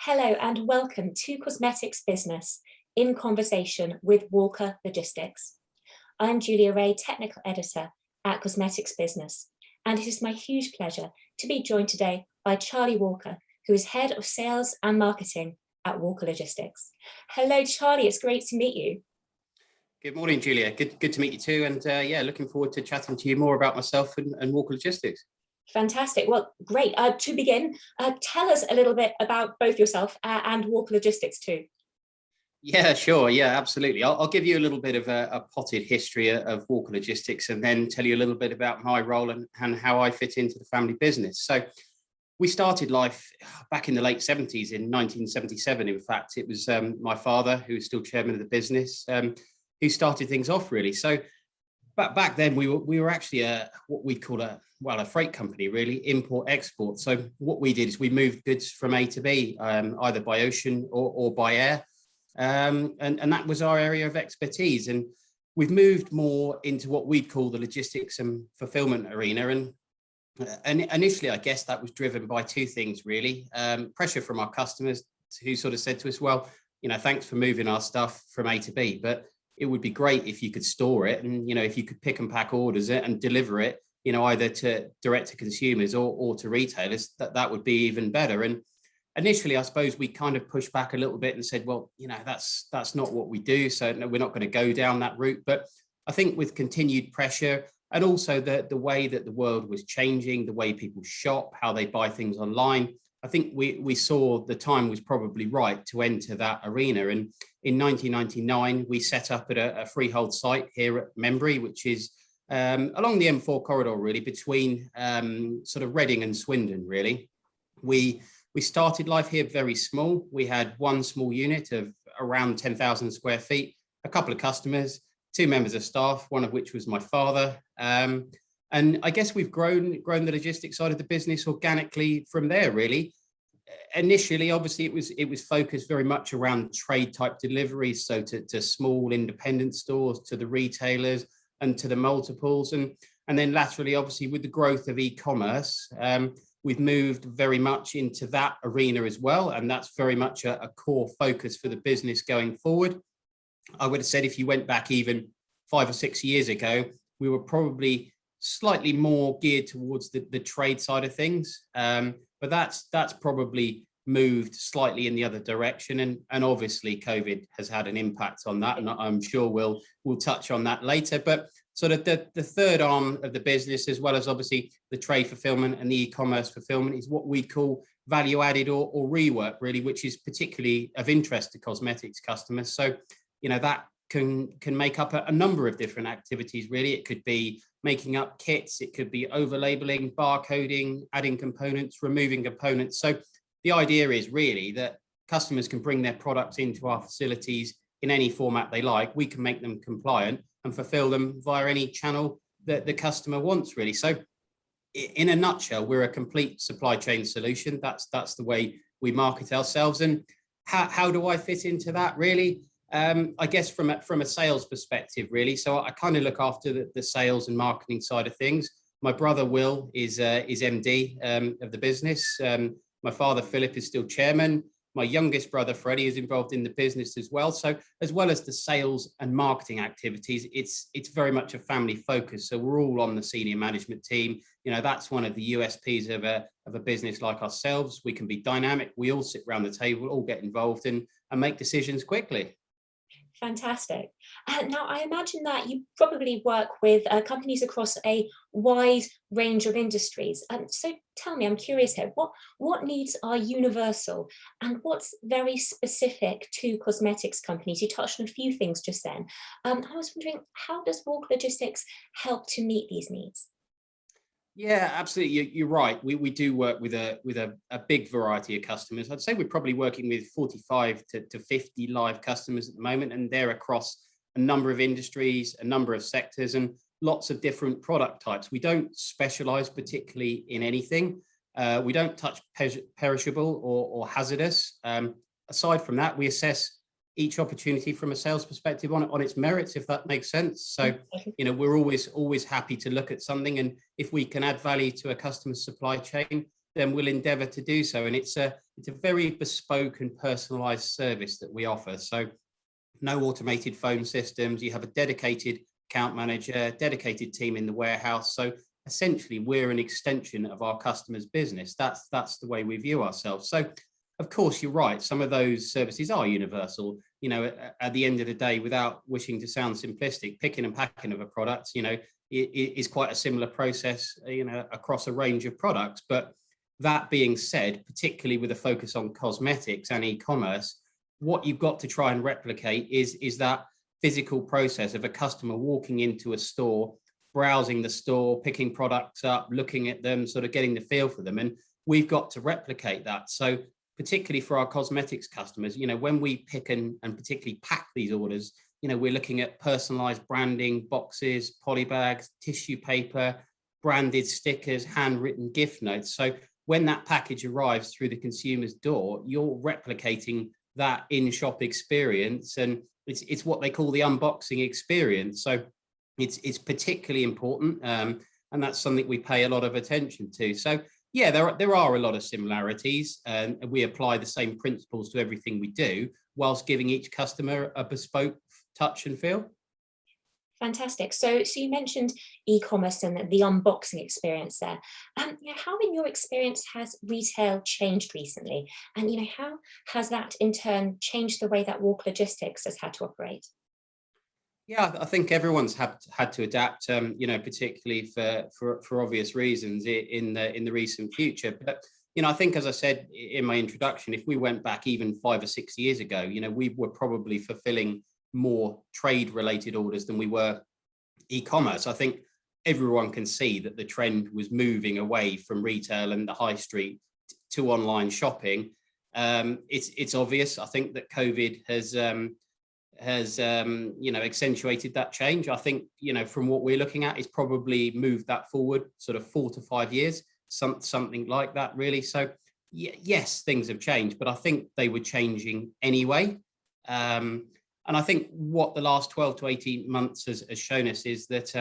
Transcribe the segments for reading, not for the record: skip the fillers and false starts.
Hello and welcome to Cosmetics Business in conversation with Walker Logistics. I'm Julia Ray, Technical Editor at Cosmetics Business, and it is my huge pleasure to be joined today by Charlie Walker, who is Head of Sales and Marketing at Walker Logistics. Hello, Charlie, it's great to meet you. Good morning, Julia. Good to meet you too. And looking forward to chatting to you more about myself and Walker Logistics. Fantastic. Well, great. To begin, tell us a little bit about both yourself and Walker Logistics too. Yeah, sure. Yeah, absolutely. I'll give you a little bit of a potted history of Walker Logistics and then tell you a little bit about my role and how I fit into the family business. So we started life back in the late 70s in 1977. In fact, it was my father, who is still chairman of the business, who started things off really. So back then we were actually what we'd call a freight company, really, import export. So what we did is we moved goods from A to B, either by ocean or by air. And that was our area of expertise. And we've moved more into what we'd call the logistics and fulfillment arena. And initially, I guess that was driven by two things, really. Pressure from our customers who sort of said to us, well, thanks for moving our stuff from A to B, but it would be great if you could store it and, if you could pick and pack orders and deliver it, either to direct to consumers or to retailers, that would be even better. And initially, I suppose we kind of pushed back a little bit and said, well, that's not what we do. So no, we're not going to go down that route. But I think with continued pressure and also the way that the world was changing, the way people shop, how they buy things online, I think we saw the time was probably right to enter that arena. And in 1999, we set up at a freehold site here at Membury, which is along the M4 corridor, really, between sort of Reading and Swindon, really. We started life here very small. We had one small unit of around 10,000 square feet, a couple of customers, two members of staff, one of which was my father. And I guess we've grown the logistics side of the business organically from there, really. Initially, obviously, it was focused very much around trade type deliveries, so to small independent stores, to the retailers and to the multiples. And then laterally, obviously, with the growth of e-commerce, we've moved very much into that arena as well. And that's very much a core focus for the business going forward. I would have said if you went back even 5 or 6 years ago, we were probably slightly more geared towards the trade side of things. But that's probably moved slightly in the other direction. And obviously COVID has had an impact on that. And I'm sure we'll touch on that later. But sort of the third arm of the business, as well as obviously the trade fulfillment and the e-commerce fulfillment, is what we call value added or rework, really, which is particularly of interest to cosmetics customers. So, that can make up a number of different activities, really. It could be making up kits, it could be over labeling, barcoding, adding components, removing components. So the idea is really that customers can bring their products into our facilities in any format they like. We can make them compliant and fulfill them via any channel that the customer wants, really. So in a nutshell, we're a complete supply chain solution. That's the way we market ourselves. And how do I fit into that, really? I guess from a sales perspective, really. So I kind of look after the sales and marketing side of things. My brother Will is MD of the business. My father Philip is still chairman. My youngest brother Freddie is involved in the business as well. So as well as the sales and marketing activities, it's very much a family focus. So we're all on the senior management team. That's one of the USPs of a business like ourselves. We can be dynamic. We all sit around the table, all get involved and make decisions quickly. Fantastic. Now, I imagine that you probably work with companies across a wide range of industries. So tell me, I'm curious here, what needs are universal and what's very specific to cosmetics companies? You touched on a few things just then. I was wondering, how does Walker Logistics help to meet these needs? Yeah, absolutely. You're right. We do work with a big variety of customers. I'd say we're probably working with 45 to 50 live customers at the moment, and they're across a number of industries, a number of sectors, and lots of different product types. We don't specialize particularly in anything. We don't touch perishable or hazardous. Aside from that, we assess each opportunity from a sales perspective on its merits, if that makes sense. So, we're always happy to look at something, and if we can add value to a customer's supply chain, then we'll endeavour to do so. And it's a very bespoke and personalised service that we offer. So no automated phone systems. You have a dedicated account manager, dedicated team in the warehouse. So essentially, we're an extension of our customers' business. That's the way we view ourselves. So, of course, you're right. Some of those services are universal. You know, at the end of the day, without wishing to sound simplistic, picking and packing of a product, you know, it is quite a similar process, you know, across a range of products. But that being said, particularly with a focus on cosmetics and e-commerce, what you've got to try and replicate is that physical process of a customer walking into a store, browsing the store, picking products up, looking at them, sort of getting the feel for them. And we've got to replicate that. So particularly for our cosmetics customers, you know, when we pick and particularly pack these orders, you know, we're looking at personalized branding, boxes, poly bags, tissue paper, branded stickers, handwritten gift notes. So when that package arrives through the consumer's door, you're replicating that in-shop experience, and it's what they call the unboxing experience. So it's particularly important, and that's something we pay a lot of attention to. So yeah, there are a lot of similarities, and we apply the same principles to everything we do, whilst giving each customer a bespoke touch and feel. Fantastic. So you mentioned e-commerce and the unboxing experience there. You know, how in your experience has retail changed recently? And you know, how has that in turn changed the way that Walker Logistics has had to operate? Yeah, I think everyone's had to adapt, you know, particularly for obvious reasons in the recent future. But you know, I think, as I said in my introduction, if we went back even 5 or 6 years ago, you know, we were probably fulfilling more trade-related orders than we were e-commerce. I think everyone can see that the trend was moving away from retail and the high street to online shopping. It's obvious. I think that COVID has you know, accentuated that change. I think, you know, from what we're looking at, it's probably moved that forward sort of 4 to 5 years, something like that, really. So yes, things have changed, but I think they were changing anyway. And I think what the last 12 to 18 months has shown us is that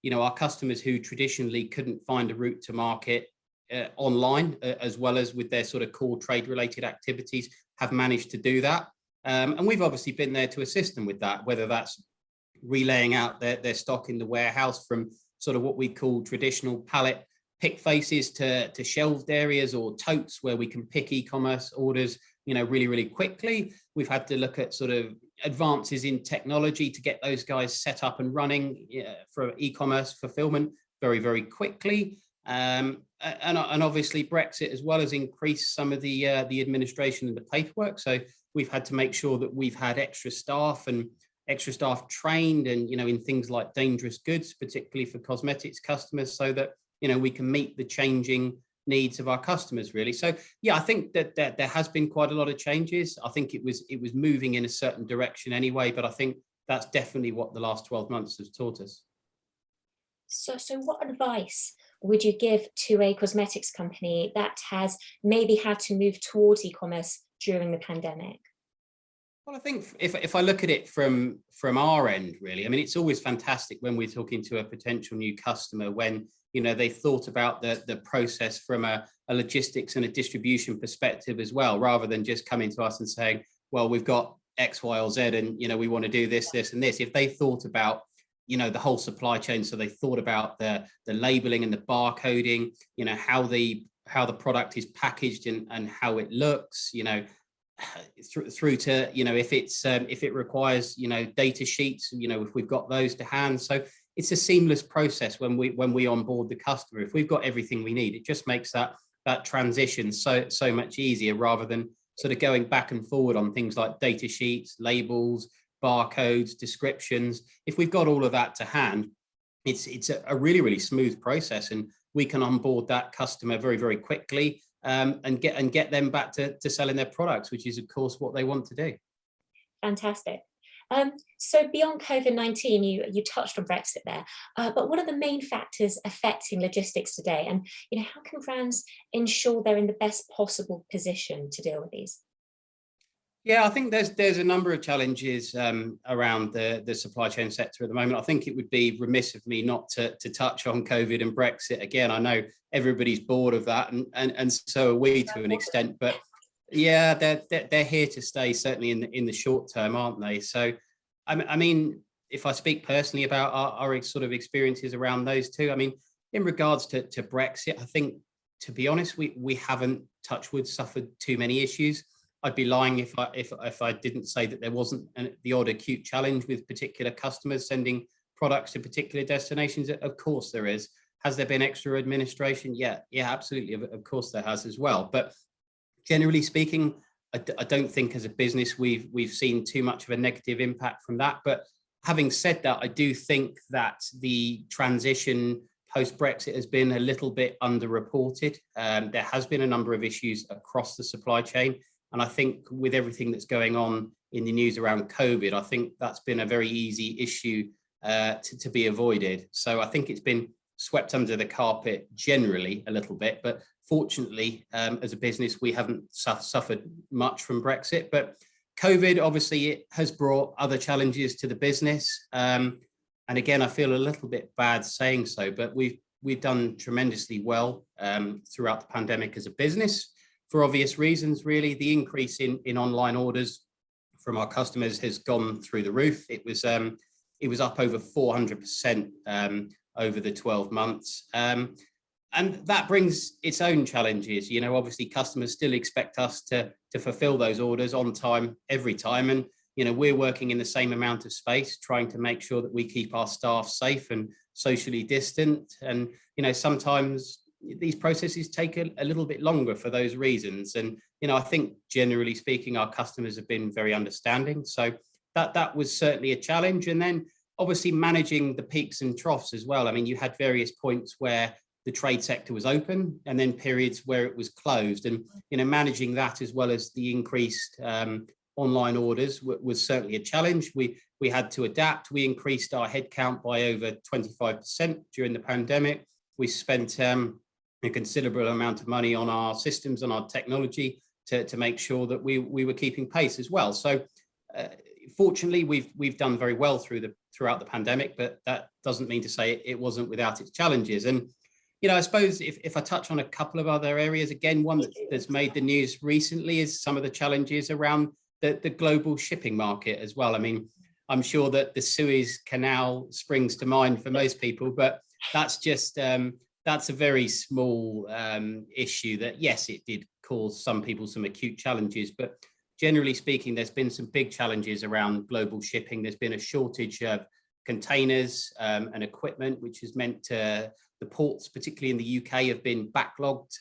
you know, our customers who traditionally couldn't find a route to market online, as well as with their sort of core trade related activities, have managed to do that. And we've obviously been there to assist them with that, whether that's relaying out their stock in the warehouse from sort of what we call traditional pallet pick faces to shelved areas, or totes where we can pick e-commerce orders, you know, really quickly. We've had to look at sort of advances in technology to get those guys set up and running for e-commerce fulfillment very quickly. And obviously Brexit as well has increased some of the administration and the paperwork. So we've had to make sure that we've had extra staff trained, and you know, in things like dangerous goods, particularly for cosmetics customers, so that, you know, we can meet the changing needs of our customers, really. So yeah, I think that there has been quite a lot of changes. I think it was moving in a certain direction anyway, but I think that's definitely what the last 12 months has taught us. So what advice would you give to a cosmetics company that has maybe had to move towards e-commerce during the pandemic? Well, I think if I look at it from our end, really, I mean, it's always fantastic when we're talking to a potential new customer, when, you know, they thought about the process from a logistics and a distribution perspective as well, rather than just coming to us and saying, well, we've got X, Y, or Z, and, you know, we want to do this, this, and this. If they thought about, you know, the whole supply chain, so they thought about the labeling and the barcoding, you know, how the product is packaged and how it looks, you know, through to, you know, if it requires, you know, data sheets, you know, if we've got those to hand. So it's a seamless process when we onboard the customer. If we've got everything we need, it just makes that transition so much easier, rather than sort of going back and forward on things like data sheets, labels, barcodes, descriptions. If we've got all of that to hand, it's a really smooth process, and we can onboard that customer very quickly, and get them back to selling their products, which is of course what they want to do. Fantastic. So beyond COVID-19, you touched on Brexit there, but what are the main factors affecting logistics today? And you know, how can brands ensure they're in the best possible position to deal with these? Yeah, I think there's a number of challenges around the supply chain sector at the moment. I think it would be remiss of me not to touch on COVID and Brexit again. I know everybody's bored of that, and so are we to an extent. But yeah, they're here to stay, certainly in the short term, aren't they? So, I mean, if I speak personally about our sort of experiences around those two, I mean, in regards to Brexit, I think, to be honest, we haven't, touch wood, suffered too many issues. I'd be lying if I didn't say that there wasn't the odd acute challenge with particular customers sending products to particular destinations. Of course there is. Has there been extra administration? Yeah, absolutely. Of course there has as well. But generally speaking, I don't think as a business we've seen too much of a negative impact from that. But having said that, I do think that the transition post-Brexit has been a little bit underreported. There has been a number of issues across the supply chain. And I think with everything that's going on in the news around COVID, I think that's been a very easy issue to be avoided. So I think it's been swept under the carpet generally a little bit, but fortunately, as a business, we haven't suffered much from Brexit. But COVID, obviously, it has brought other challenges to the business. And again, I feel a little bit bad saying so, but we've done tremendously well throughout the pandemic as a business. For obvious reasons, really, the increase in online orders from our customers has gone through the roof. It was up over 400% over the 12 months. And that brings its own challenges. You know, obviously customers still expect us to fulfill those orders on time, every time. And, you know, we're working in the same amount of space, trying to make sure that we keep our staff safe and socially distant. And, you know, sometimes these processes take a little bit longer for those reasons. And, you know, I think generally speaking, our customers have been very understanding. So that was certainly a challenge. And then obviously managing the peaks and troughs as well. I mean, you had various points where the trade sector was open and then periods where it was closed. And, you know, managing that as well as the increased online orders was certainly a challenge. We had to adapt. We increased our headcount by over 25% during the pandemic. We spent a considerable amount of money on our systems and our technology to make sure that we were keeping pace as well. So fortunately, we've done very well throughout the pandemic, but that doesn't mean to say it wasn't without its challenges. And, you know, I suppose if I touch on a couple of other areas, again, one that's made the news recently is some of the challenges around the global shipping market as well. I mean, I'm sure that the Suez Canal springs to mind for most people, but that's just that's a very small issue that, yes, it did cause some people some acute challenges, but generally speaking, there's been some big challenges around global shipping. There's been a shortage of containers and equipment, which has meant the ports, particularly in the UK, have been backlogged,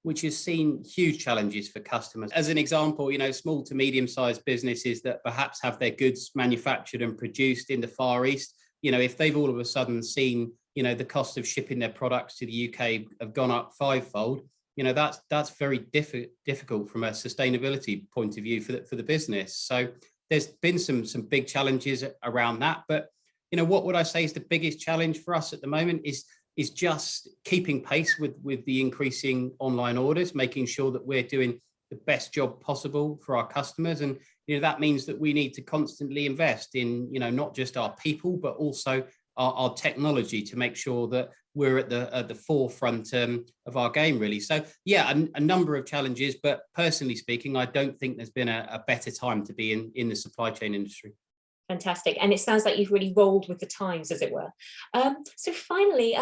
which has seen huge challenges for customers. As an example, you know, small to medium-sized businesses that perhaps have their goods manufactured and produced in the Far East, you know, if they've all of a sudden seen, you know, the cost of shipping their products to the UK have gone up fivefold, you know, that's very difficult from a sustainability point of view for the business. So there's been some big challenges around that. But, you know, what would I say is the biggest challenge for us at the moment is just keeping pace with the increasing online orders, making sure that we're doing the best job possible for our customers. And, you know, that means that we need to constantly invest in, you know, not just our people, but also our technology to make sure that we're at the forefront of our game, really. So, yeah, a number of challenges, but personally speaking, I don't think there's been a better time to be in the supply chain industry. Fantastic. And it sounds like you've really rolled with the times, as it were. So finally,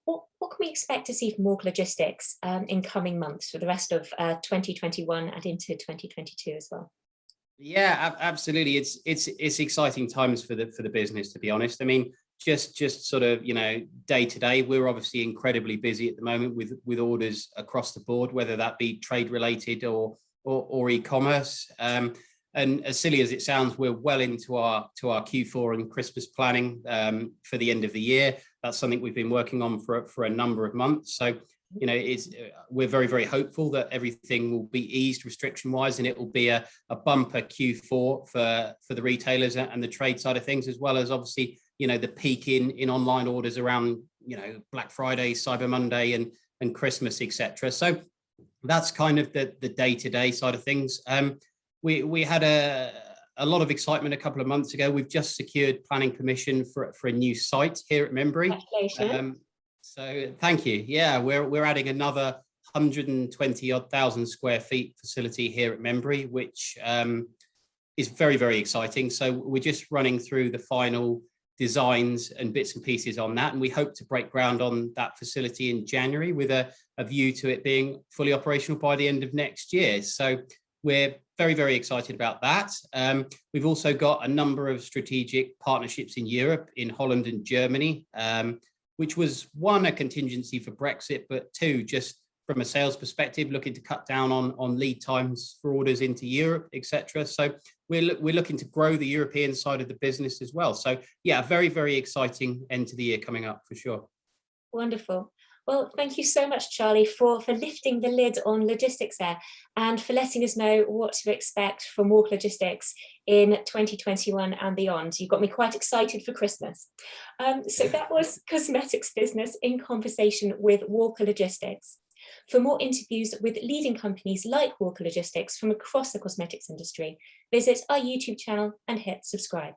what can we expect to see from Walker Logistics in coming months for the rest of 2021 and into 2022 as well? Yeah, absolutely. It's exciting times for the business, to be honest. I mean, just sort of, you know, day to day, we're obviously incredibly busy at the moment with orders across the board, whether that be trade related or e-commerce. And as silly as it sounds, we're well into our Q4 and Christmas planning for the end of the year. That's something we've been working on for a number of months. So, you know, we're very, very hopeful that everything will be eased restriction wise, and it will be a bumper Q4 for the retailers and the trade side of things, as well as obviously, you know, the peak in online orders around, you know, Black Friday, Cyber Monday and Christmas, etc. So that's kind of the day-to-day side of things. we had a lot of excitement a couple of months ago. We've just secured planning permission for a new site here at Membury. Congratulations. So thank you. Yeah, we're adding another 120 odd thousand square feet facility here at Membury, which is very, very exciting. So we're just running through the final designs and bits and pieces on that. And we hope to break ground on that facility in January with a view to it being fully operational by the end of next year. So we're very, very excited about that. We've also got a number of strategic partnerships in Europe, in Holland and Germany, which was one, a contingency for Brexit, but two, just from a sales perspective, looking to cut down on lead times for orders into Europe, etc. So we're looking to grow the European side of the business as well. So yeah, very, very exciting end to the year coming up for sure. Wonderful. Well, thank you so much, Charlie, for lifting the lid on logistics there and for letting us know what to expect from Walker Logistics in 2021 and beyond. You got me quite excited for Christmas. So that was Cosmetics Business in conversation with Walker Logistics. For more interviews with leading companies like Walker Logistics from across the cosmetics industry, visit our YouTube channel and hit subscribe.